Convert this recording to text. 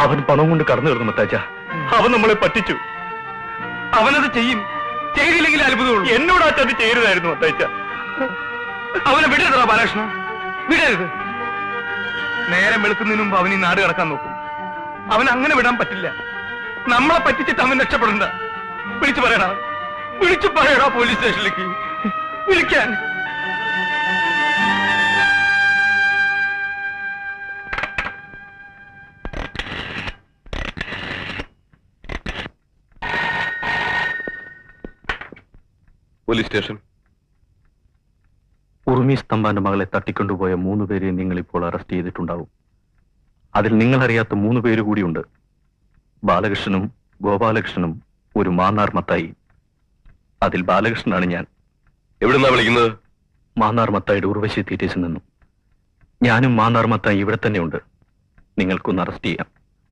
അവൻ പണം കൊണ്ട് കടന്നു കയറുന്നു മത്താച്ച. അവൻ നമ്മളെ പറ്റിച്ചു. അവനത് ചെയ്യും. ചെയ്തില്ലെങ്കിൽ അത്ഭുതമുള്ളൂ. എന്നോട് ആ ചതി ചെയ്യരുതായിരുന്നു മത്താച്ച. അവനെ വിടരുതോ ബാലകൃഷ്ണ, വിടരുത്. നേരം വെളുക്കുന്നതിന് മുമ്പ് അവൻ ഈ നാട് കടക്കാൻ നോക്കും. അവൻ അങ്ങനെ വിടാൻ പറ്റില്ല. നമ്മളെ പറ്റിച്ചിട്ട് അവൻ രക്ഷപ്പെടണ്ട. വിളിച്ചു പറയണ പോലീസ് സ്റ്റേഷനിലേക്ക് വിളിക്കാൻ. Police station. ഉറുമീസ് തമ്പാന്റെ മകളെ തട്ടിക്കൊണ്ടുപോയ 3 പേരെ നിങ്ങൾ ഇപ്പോൾ അറസ്റ്റ് ചെയ്തിട്ടുണ്ടാവും. അതിൽ നിങ്ങളറിയാത്ത 3 പേര് കൂടിയുണ്ട്. ബാലകൃഷ്ണനും ഗോപാലകൃഷ്ണനും ഒരു മാന്നാർ മത്തായി. അതിൽ ബാലകൃഷ്ണനാണ് ഞാൻ. എവിടുന്നാ വിളിക്കുന്നത്? മാന്നാർ മത്തായിയുടെ ഉർവശി തീറ്റേഴ്സിൽ നിന്നും. ഞാനും മാന്നാർ മത്തായി ഇവിടെ തന്നെ ഉണ്ട്. നിങ്ങൾക്കൊന്ന് അറസ്റ്റ് ചെയ്യാം.